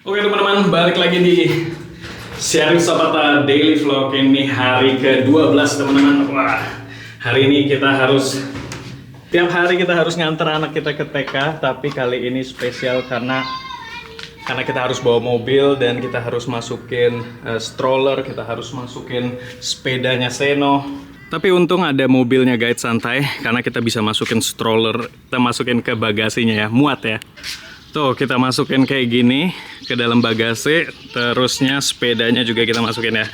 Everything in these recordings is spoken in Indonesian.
Oke teman-teman, balik lagi di Syarif Sapata Daily Vlog. Ini hari ke-12 teman-teman. Wah, hari ini kita harus tiap hari kita harus nganter anak kita ke TK. Tapi kali ini spesial karena kita harus bawa mobil dan kita harus masukin stroller, kita harus masukin sepedanya Seno. Tapi untung ada mobilnya, guys, santai karena kita bisa masukin stroller, kita masukin ke bagasinya ya, muat ya. Tuh, kita masukin kayak gini ke dalam bagasi, terusnya sepedanya juga kita masukin ya.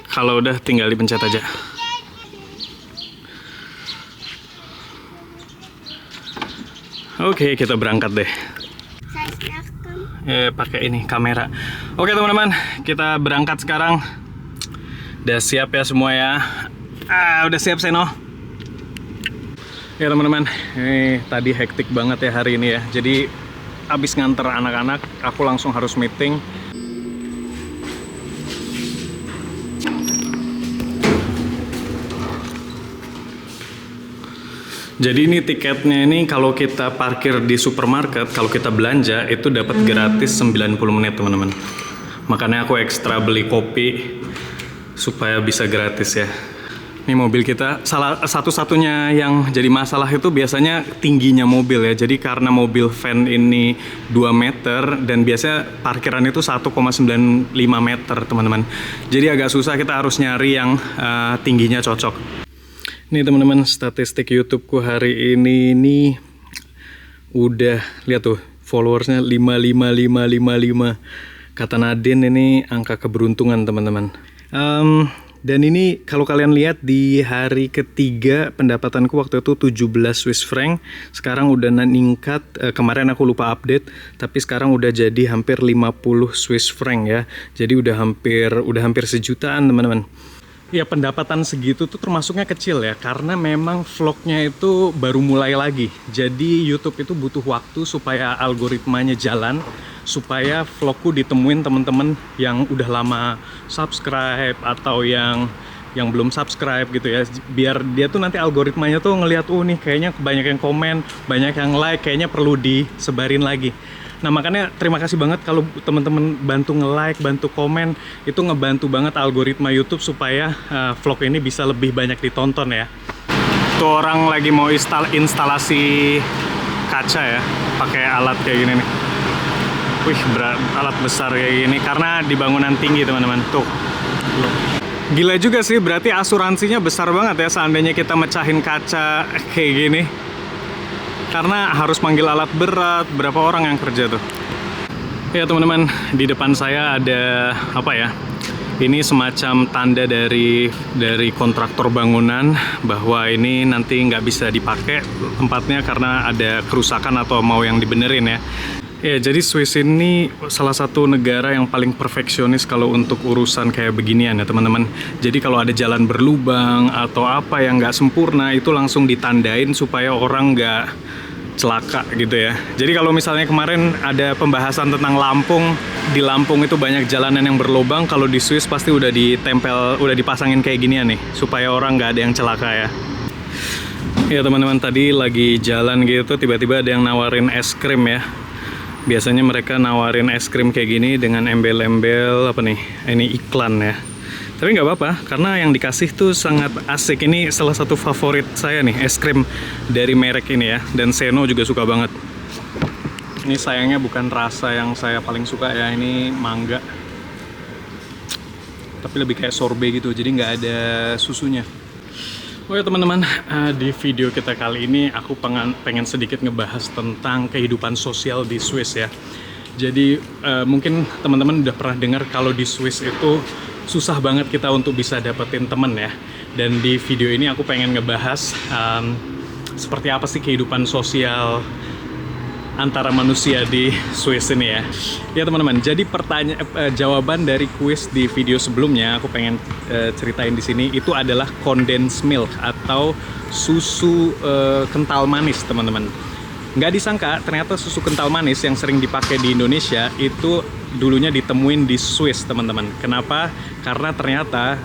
Kalau udah tinggal dipencet aja. Oke, kita berangkat deh. Pakai ini kamera. Oke teman-teman, kita berangkat sekarang. Udah siap ya semua ya? Udah siap Seno? Ya teman-teman, ini tadi hektik banget ya hari ini ya. Jadi abis nganter anak-anak, aku langsung harus meeting. Jadi ini tiketnya ini kalau kita parkir di supermarket, kalau kita belanja itu dapat gratis 90 menit teman-teman. Makanya aku ekstra beli kopi supaya bisa gratis ya. Ini mobil kita, salah satu-satunya yang jadi masalah itu biasanya tingginya mobil ya. Jadi karena mobil van ini 2 meter dan biasanya parkiran itu 1,95 meter teman-teman. Jadi agak susah, kita harus nyari yang tingginya cocok. Nih teman-teman, statistik YouTubeku hari ini udah lihat tuh followersnya 55555. Kata Nadine ini angka keberuntungan teman-teman. Dan ini kalau kalian lihat di hari ketiga pendapatanku waktu itu 17 Swiss franc. Sekarang udah meningkat, kemarin aku lupa update, tapi sekarang udah jadi hampir 50 Swiss franc ya. Jadi udah hampir sejutaan teman-teman. Ya pendapatan segitu tuh termasuknya kecil ya, karena memang vlognya itu baru mulai lagi. Jadi YouTube itu butuh waktu supaya algoritmanya jalan, supaya vlogku ditemuin temen-temen yang udah lama subscribe atau yang belum subscribe gitu ya. Biar dia tuh nanti algoritmanya tuh ngelihat, oh nih kayaknya banyak yang komen, banyak yang like, kayaknya perlu disebarin lagi. Nah makanya terima kasih banget kalau teman-teman bantu nge-like, bantu komen, itu ngebantu banget algoritma YouTube supaya vlog ini bisa lebih banyak ditonton ya. Tuh orang lagi mau instalasi kaca ya, pakai alat kayak gini nih. Wih, alat besar kayak gini karena di bangunan tinggi teman-teman. Tuh. Gila juga sih, berarti asuransinya besar banget ya seandainya kita mecahin kaca kayak gini. Karena harus manggil alat berat, berapa orang yang kerja tuh. Ya teman-teman, di depan saya ada apa ya? Ini semacam tanda dari kontraktor bangunan bahwa ini nanti nggak bisa dipakai tempatnya karena ada kerusakan atau mau yang dibenerin ya. Ya, jadi Swiss ini salah satu negara yang paling perfeksionis kalau untuk urusan kayak beginian ya teman-teman. Jadi kalau ada jalan berlubang atau apa yang nggak sempurna itu langsung ditandain supaya orang nggak celaka gitu ya. Jadi kalau misalnya kemarin ada pembahasan tentang Lampung, di Lampung itu banyak jalanan yang berlubang, kalau di Swiss pasti udah dipasangin kayak ginian nih supaya orang nggak ada yang celaka ya. Ya teman-teman, tadi lagi jalan gitu tiba-tiba ada yang nawarin es krim ya. Biasanya mereka nawarin es krim kayak gini dengan embel-embel apa nih, ini iklan ya. Tapi nggak apa-apa, karena yang dikasih tuh sangat asik. Ini salah satu favorit saya nih, es krim dari merek ini ya. Dan Seno juga suka banget. Ini sayangnya bukan rasa yang saya paling suka ya, ini mangga. Tapi lebih kayak sorbet gitu, jadi nggak ada susunya. Oke teman-teman, di video kita kali ini aku pengen sedikit ngebahas tentang kehidupan sosial di Swiss ya. Jadi mungkin teman-teman udah pernah dengar kalau di Swiss itu susah banget kita untuk bisa dapetin temen ya. Dan di video ini aku pengen ngebahas seperti apa sih kehidupan sosial antara manusia di Swiss ini ya. Ya teman-teman, jadi jawaban dari kuis di video sebelumnya aku pengen ceritain di sini itu adalah condensed milk atau susu kental manis teman-teman. Nggak disangka ternyata susu kental manis yang sering dipakai di Indonesia itu dulunya ditemuin di Swiss teman-teman. Kenapa? Karena ternyata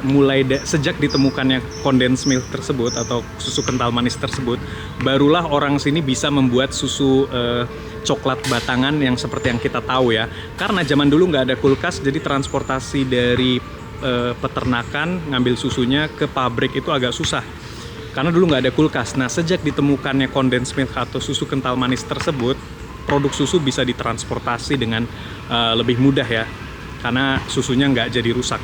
sejak ditemukannya condensed milk tersebut atau susu kental manis tersebut, barulah orang sini bisa membuat susu coklat batangan yang seperti yang kita tahu ya. Karena zaman dulu nggak ada kulkas, jadi transportasi dari peternakan ngambil susunya ke pabrik itu agak susah. Karena dulu nggak ada kulkas. Nah, sejak ditemukannya condensed milk atau susu kental manis tersebut, produk susu bisa ditransportasi dengan lebih mudah ya. Karena susunya nggak jadi rusak.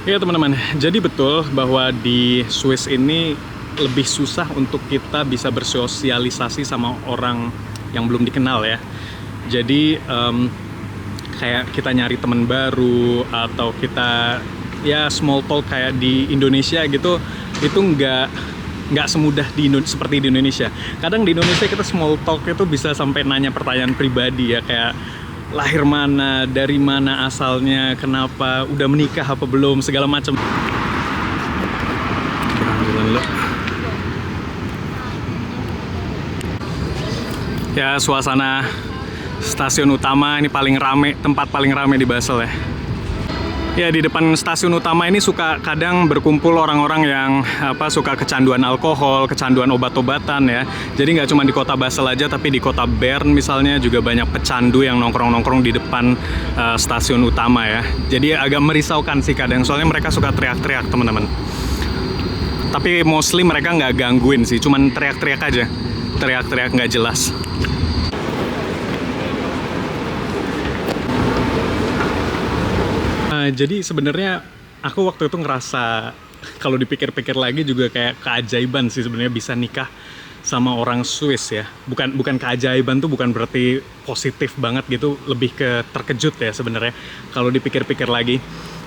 Ya teman-teman, jadi betul bahwa di Swiss ini lebih susah untuk kita bisa bersosialisasi sama orang yang belum dikenal ya. Jadi kayak kita nyari teman baru atau kita ya small talk kayak di Indonesia gitu, itu nggak semudah seperti di Indonesia. Kadang di Indonesia kita small talk itu bisa sampai nanya pertanyaan pribadi ya, kayak lahir mana, dari mana asalnya, kenapa, udah menikah apa belum, segala macam. Ya, suasana stasiun utama ini paling rame, tempat paling rame di Basel ya. Ya, di depan stasiun utama ini suka kadang berkumpul orang-orang yang suka kecanduan alkohol, kecanduan obat-obatan ya. Jadi nggak cuma di kota Basel aja, tapi di kota Bern misalnya juga banyak pecandu yang nongkrong-nongkrong di depan stasiun utama ya. Jadi agak merisaukan sih kadang, soalnya mereka suka teriak-teriak teman-teman. Tapi mostly mereka nggak gangguin sih, cuman teriak-teriak aja. Teriak-teriak nggak jelas. Jadi sebenarnya aku waktu itu ngerasa, kalau dipikir-pikir lagi juga kayak keajaiban sih sebenarnya bisa nikah sama orang Swiss ya. Bukan keajaiban tuh bukan berarti positif banget gitu, lebih ke terkejut ya sebenarnya kalau dipikir-pikir lagi.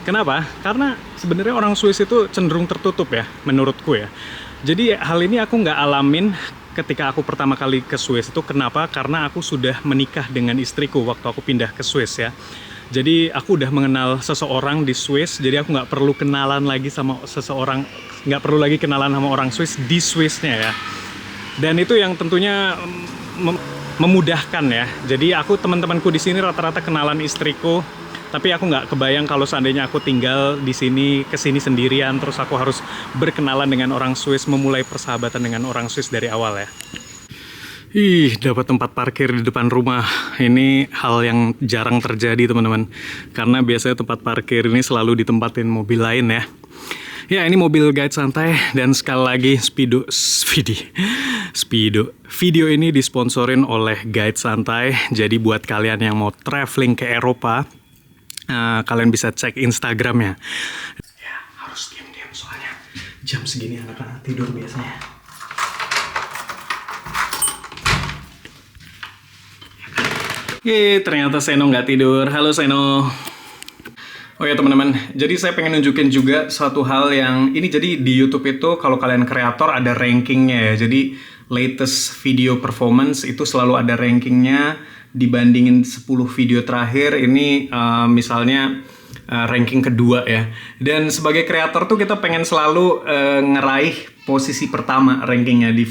Kenapa? Karena sebenarnya orang Swiss itu cenderung tertutup ya menurutku ya. Jadi hal ini aku nggak alamin ketika aku pertama kali ke Swiss itu. Kenapa? Karena aku sudah menikah dengan istriku waktu aku pindah ke Swiss ya. Jadi aku udah mengenal seseorang di Swiss, jadi aku nggak perlu kenalan lagi sama seseorang, nggak perlu lagi kenalan sama orang Swiss di Swissnya ya. Dan itu yang tentunya memudahkan ya. Jadi aku, teman-temanku di sini rata-rata kenalan istriku, tapi aku nggak kebayang kalau seandainya aku tinggal di sini, kesini sendirian, terus aku harus berkenalan dengan orang Swiss, memulai persahabatan dengan orang Swiss dari awal ya. Dapat tempat parkir di depan rumah. Ini hal yang jarang terjadi teman-teman. Karena biasanya tempat parkir ini selalu ditempatin mobil lain ya. Ya, ini mobil guide santai, dan sekali lagi video ini disponsorin oleh Guide Santai. Jadi buat kalian yang mau traveling ke Eropa, kalian bisa cek Instagramnya. Ya, harus diam-diam soalnya jam segini anak-anak tidur biasanya. Ternyata Seno nggak tidur. Halo Seno. Oh ya teman-teman, jadi saya pengen nunjukin juga satu hal yang ini. Jadi di YouTube itu kalau kalian kreator ada rankingnya ya. Jadi latest video performance itu selalu ada rankingnya dibandingin 10 video terakhir. Ini misalnya ranking kedua ya. Dan sebagai kreator tuh kita pengen selalu ngeraih posisi pertama rankingnya di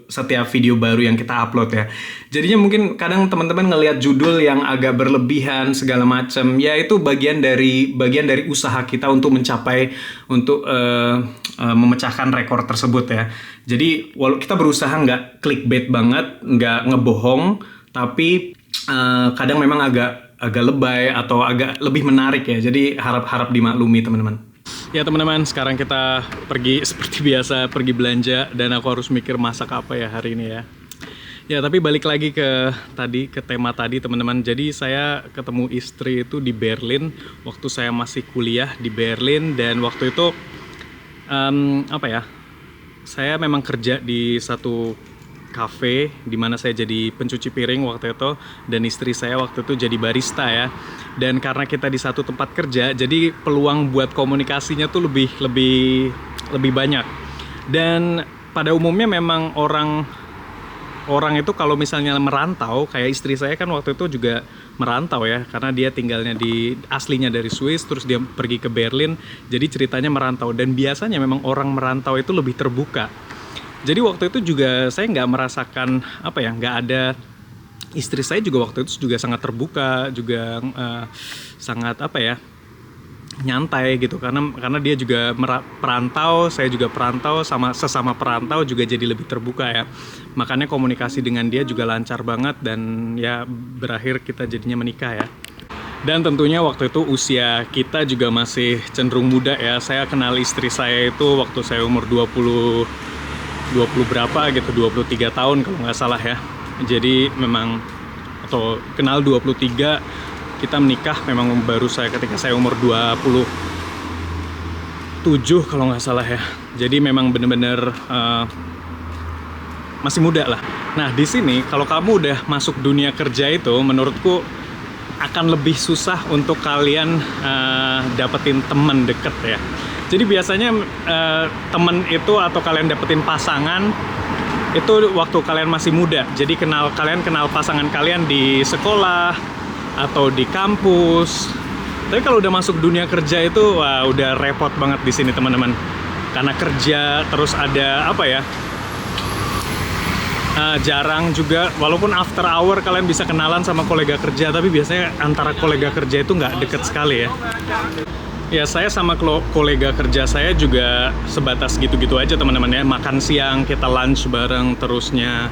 setiap video baru yang kita upload ya. Jadinya mungkin kadang teman-teman ngelihat judul yang agak berlebihan segala macam, ya itu bagian dari usaha kita untuk memecahkan rekor tersebut ya. Jadi walau kita berusaha nggak clickbait banget, nggak ngebohong, tapi kadang memang agak lebay atau agak lebih menarik ya. Jadi harap dimaklumi teman-teman. Ya teman-teman, sekarang kita pergi seperti biasa, pergi belanja, dan aku harus mikir masak apa ya hari ini ya. Ya, tapi balik lagi ke tema tadi teman-teman. Jadi saya ketemu istri itu di Berlin waktu saya masih kuliah di Berlin, dan waktu itu saya memang kerja di satu cafe di mana saya jadi pencuci piring waktu itu, dan istri saya waktu itu jadi barista ya. Dan karena kita di satu tempat kerja, jadi peluang buat komunikasinya tuh lebih banyak. Dan pada umumnya memang orang itu kalau misalnya merantau, kayak istri saya kan waktu itu juga merantau ya, karena dia tinggalnya aslinya dari Swiss, terus dia pergi ke Berlin, jadi ceritanya merantau. Dan biasanya memang orang merantau itu lebih terbuka. Jadi waktu itu juga saya nggak merasakan nggak ada, istri saya juga waktu itu juga sangat terbuka, juga sangat nyantai gitu, karena dia juga perantau, saya juga perantau, sesama perantau juga jadi lebih terbuka ya. Makanya komunikasi dengan dia juga lancar banget, dan ya berakhir kita jadinya menikah ya. Dan tentunya waktu itu usia kita juga masih cenderung muda ya. Saya kenal istri saya itu waktu saya umur 20 berapa gitu, 23 tahun kalau nggak salah ya. Jadi memang, atau kenal 23, kita menikah memang baru ketika saya umur 27 kalau nggak salah ya. Jadi memang bener-bener masih muda lah. Nah di sini kalau kamu udah masuk dunia kerja itu, menurutku akan lebih susah untuk kalian dapetin temen deket ya. Jadi biasanya temen itu atau kalian dapetin pasangan itu waktu kalian masih muda. Jadi kalian kenal pasangan kalian di sekolah atau di kampus. Tapi kalau udah masuk dunia kerja itu, wah udah repot banget di sini teman-teman. Karena kerja terus ada apa ya? Jarang juga, walaupun after hour kalian bisa kenalan sama kolega kerja, tapi biasanya antara kolega kerja itu nggak deket sekali ya. Ya saya sama kolega kerja saya juga sebatas gitu-gitu aja teman-teman ya. Makan siang, kita lunch bareng terusnya.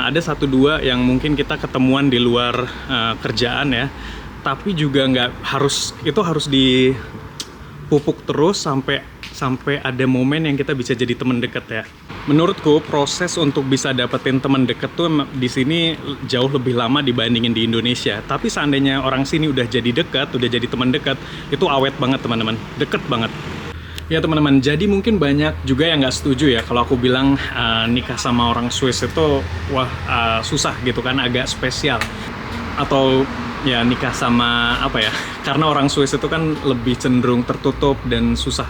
Ada 1-2 yang mungkin kita ketemuan di luar kerjaan ya, tapi juga nggak harus, itu harus dipupuk terus sampai ada momen yang kita bisa jadi teman dekat ya. Menurutku proses untuk bisa dapetin teman dekat tuh di sini jauh lebih lama dibandingin di Indonesia. Tapi seandainya orang sini udah jadi dekat, udah jadi teman dekat, itu awet banget teman-teman, deket banget. Ya teman-teman, jadi mungkin banyak juga yang nggak setuju ya kalau aku bilang nikah sama orang Swiss itu susah gitu kan, agak spesial. Atau ya nikah sama apa ya, karena orang Swiss itu kan lebih cenderung tertutup dan susah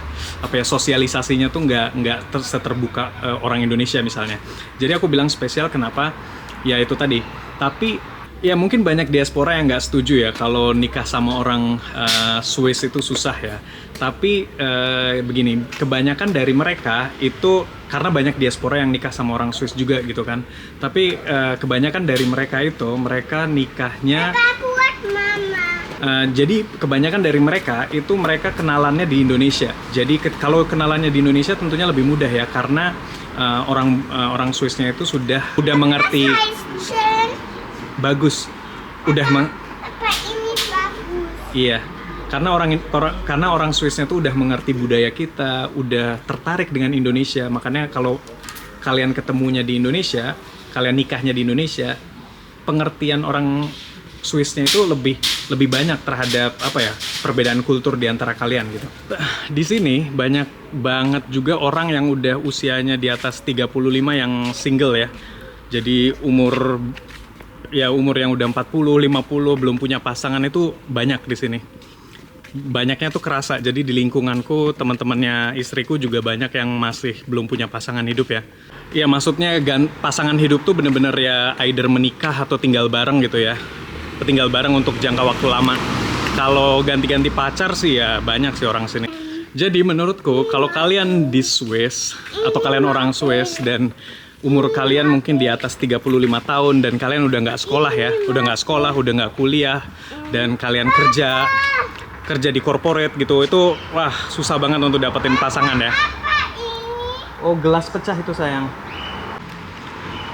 sosialisasinya tuh nggak seterbuka orang Indonesia misalnya. Jadi aku bilang spesial kenapa? Ya itu tadi. Tapi ya mungkin banyak diaspora yang nggak setuju ya kalau nikah sama orang Swiss itu susah ya. Tapi begini, kebanyakan dari mereka itu karena banyak diaspora yang nikah sama orang Swiss juga gitu kan. Tapi kebanyakan dari mereka itu, mereka nikahnya jadi kebanyakan dari mereka itu mereka kenalannya di Indonesia. Jadi kalau kenalannya di Indonesia tentunya lebih mudah ya, karena orang Swissnya itu sudah mengerti. Bagus, udah ini bagus. Iya, karena orang Swissnya tuh udah mengerti budaya kita, udah tertarik dengan Indonesia. Makanya kalau kalian ketemunya di Indonesia, kalian nikahnya di Indonesia, pengertian orang Swissnya itu lebih banyak terhadap perbedaan kultur di antara kalian gitu. Di sini banyak banget juga orang yang udah usianya di atas 35 yang single ya. Jadi umur yang udah 40, 50 belum punya pasangan itu banyak di sini. Banyaknya tuh kerasa. Jadi di lingkunganku, teman-temannya istriku juga banyak yang masih belum punya pasangan hidup ya. Ya maksudnya pasangan hidup tuh bener-bener ya either menikah atau tinggal bareng gitu ya. Tinggal bareng untuk jangka waktu lama. Kalau ganti-ganti pacar sih ya banyak sih orang sini. Jadi menurutku kalau kalian di Swiss atau kalian orang Swiss dan umur kalian mungkin di atas 35 tahun dan kalian udah nggak sekolah ya, udah nggak kuliah, dan kalian kerja di corporate gitu, itu wah susah banget untuk dapetin pasangan ya. Oh gelas pecah itu sayang.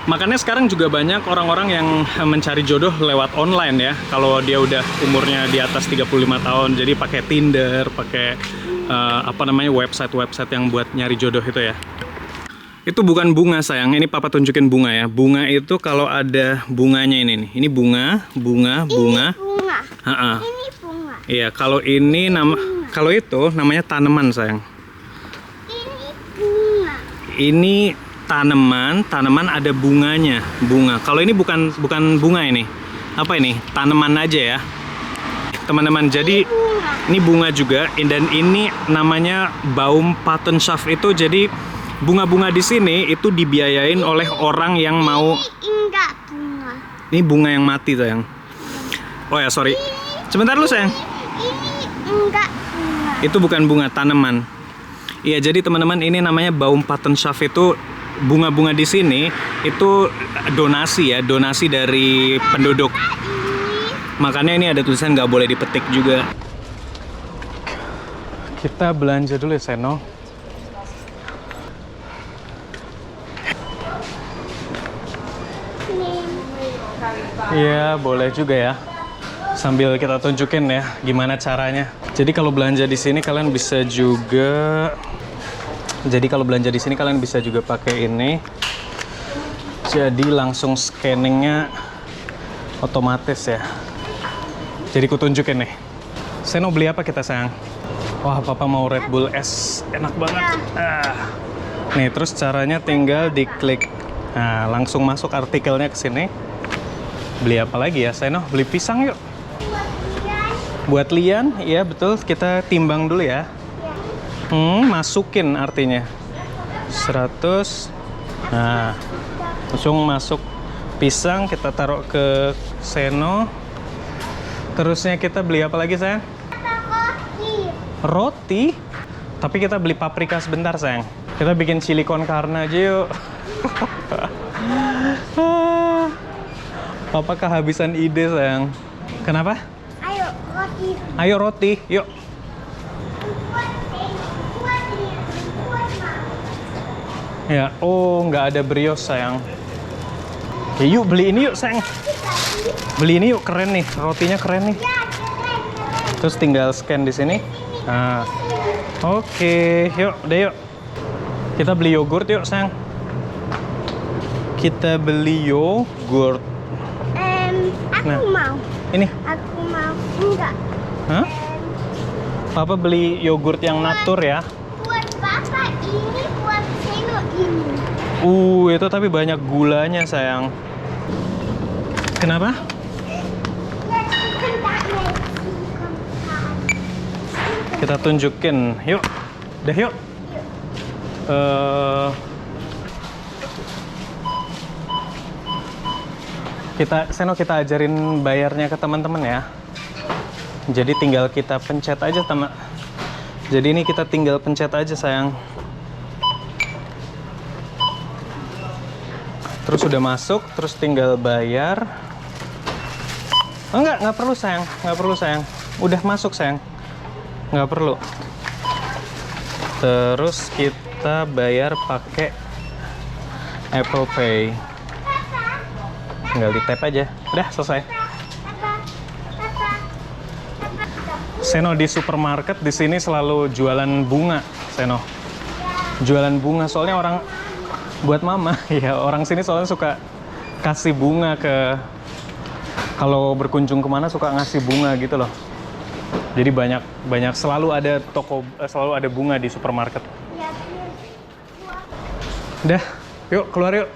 Makanya sekarang juga banyak orang-orang yang mencari jodoh lewat online ya. Kalau dia udah umurnya di atas 35 tahun, jadi pakai Tinder, pakai website-website yang buat nyari jodoh itu ya. Itu bukan bunga sayang, ini papa tunjukin bunga ya. Bunga itu kalau ada bunganya ini nih. Ini bunga. Ini bunga. Ini bunga. Iya, kalau ini kalau itu namanya tanaman sayang. Ini bunga. Ini tanaman ada bunganya, bunga. Kalau ini bukan bunga ini. Apa ini? Tanaman aja ya. Teman-teman, jadi ini bunga juga, dan ini namanya Baumpatenschap itu. Jadi bunga-bunga di sini itu dibiayain oleh orang yang mau. Ini enggak bunga. Ini bunga yang mati sayang. Oh ya sorry. Sebentar lu sayang. Ini enggak bunga. Itu bukan bunga, tanaman. Iya, jadi teman-teman ini namanya Baumpatenschap itu. Bunga-bunga di sini itu donasi dari penduduk. Makanya ini ada tulisan nggak boleh dipetik juga. Kita belanja dulu ya, Seno. Iya, boleh juga ya. Sambil kita tunjukin ya gimana caranya. Jadi kalau belanja di sini kalian bisa juga pakai ini. Jadi langsung scanningnya otomatis ya. Jadi ku tunjukin nih. Seno beli apa kita sayang? Wah, papa mau Red Bull S, enak banget. Nih, terus caranya tinggal diklik. Nah, langsung masuk artikelnya ke sini. Beli apa lagi ya, Seno? Beli pisang yuk. Buat Lian, iya betul. Kita timbang dulu ya. Masukin artinya. 100. Nah, langsung masuk pisang, kita taruh ke Seno. Terusnya kita beli apa lagi, sayang? Roti? Tapi kita beli paprika sebentar, sayang. Kita bikin chili con carne aja yuk. Papa kehabisan ide, sayang. Kenapa? Ayo roti, yuk. Ya, oh nggak ada brioche, sayang. Ya, yuk beli ini yuk, sayang. Beli ini yuk, keren nih, rotinya keren nih. Terus tinggal scan di sini. Nah, oke, yuk, deh yuk. Kita beli yogurt yuk, sayang. Kita beli yogurt. Aku mau. Ini. Aku mau. Enggak. Hah? Papa beli yogurt yang natur ya. Buat papa ini, buat Seno ini. Itu tapi banyak gulanya, sayang. Kenapa? Kita tunjukin, yuk, deh yuk. Seno kita ajarin bayarnya ke teman-teman ya. Jadi tinggal kita pencet aja, teman. Jadi ini kita tinggal pencet aja, sayang. Terus udah masuk, terus tinggal bayar. Nggak perlu, sayang. Nggak perlu, sayang. Udah masuk, sayang. Nggak perlu. Terus kita bayar pakai Apple Pay. Tinggal di tap aja. Udah selesai. Seno di supermarket di sini selalu jualan bunga, Seno. Jualan bunga soalnya orang buat mama ya, orang sini soalnya suka kasih bunga kalau berkunjung kemana suka ngasih bunga gitu loh. Jadi banyak selalu ada bunga di supermarket. Udah, yuk keluar yuk.